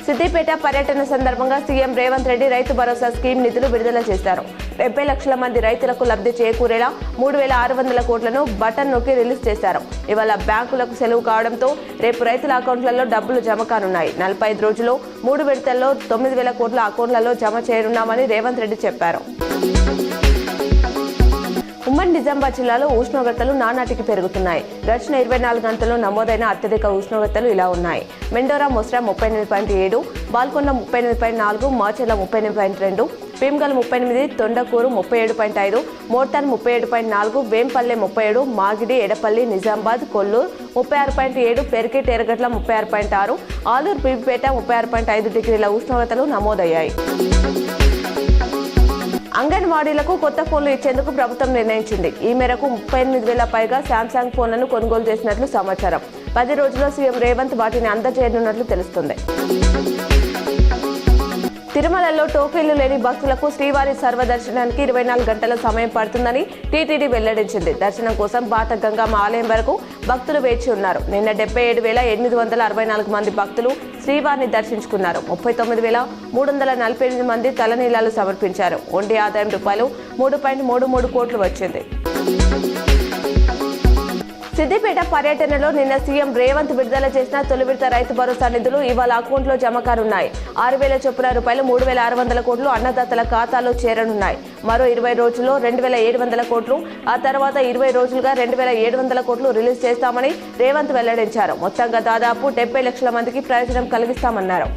సిద్దిపేట పర్యటన సందర్భంగా CM Revanth Reddy Rythu Bharosa scheme నిధులు విడుదల చేశారు. 70 లక్షల మంది రైతులకు లబ్ధి చేకూరేలా 3600 కోట్లను బటన్ నొక్కి రిలీజ్ చేశారు. ఇవాళ బ్యాంకులకు సెలవు కావడంతో రేపు రైతుల అకౌంట్లలో డబ్బులు జమ కానున్నాయి. 45 రోజుల్లో 3 విడతల్లో 9000 కోట్ల అకౌంట్లలో జమ చేయనున్నామని రేవంత్ రెడ్డి చెప్పారు. ఉమ్మడి నిజామాబాద్ జిల్లాలో ఉష్ణోగ్రతలు నానాటికి పెరుగుతున్నాయి. గడిచిన 24 గంటల్లో నమోదైన అత్యధిక ఉష్ణోగ్రతలు ఇలా ఉన్నాయి. మెండోరా మొస్రా 38.7, బాల్కొండ 38.4, మాచెల్ల 38.2, భీమ్గల్ 38, తొండకూరు 37.5, మోర్తాన్ 37.4, వేంపల్లె 37, మాగిడి, ఎడపల్లి, నిజామాబాద్, కొల్లూరు 36.7, పెరికేట్, ఎర్రగడ్ల 36.6, ఆలూరు, బీబీపేట 36.5 డిగ్రీల ఉష్ణోగ్రతలు నమోదయ్యాయి. అంగన్వాడీలకు కొత్త ఫోన్లు ఇచ్చేందుకు ప్రభుత్వం నిర్ణయించింది. ఈ మేరకు 38,000 పైగా శాంసంగ్ ఫోన్లను కొనుగోలు చేసినట్లు సమాచారం. 10 రోజుల్లో సీఎం రేవంత్ వాటిని అందజేయనున్నట్లు తెలుస్తుంది. తిరుమలలో టోకెన్లు లేని భక్తులకు శ్రీవారి సర్వదర్శనానికి 24 గంటల సమయం పడుతుందని టీటీడీ వెల్లడించింది. దర్శనం కోసం బాటగంగమ్మ ఆలయం వరకు భక్తులు వేచి ఉన్నారు. నిన్న 77,864 మంది భక్తులు శ్రీవారిని దర్శించుకున్నారు. 39,348 మంది తలనీలాలు సమర్పించారు. ఒంటి ఆదాయం రూపాయలు 3.33 కోట్లు వచ్చింది. సిద్దిపేట పర్యటనలో నిన్న సీఎం రేవంత్ విడుదల చేసిన తొలి విడత రైతు భరోసా నిధులు ఇవాళ అకౌంట్లో జమ కానున్నాయి. 6,000 చొప్పున రూపాయలు 3,600 కోట్లు అన్నదాతల ఖాతాలో చేరనున్నాయి. మరో 20 రోజుల్లో 2,700 కోట్లు, ఆ తర్వాత 20 రోజులుగా 2,700 కోట్లు రిలీజ్ చేస్తామని రేవంత్ వెల్లడించారు. మొత్తంగా దాదాపు 70 లక్షల మందికి ప్రయోజనం కలిగిస్తామన్నారు.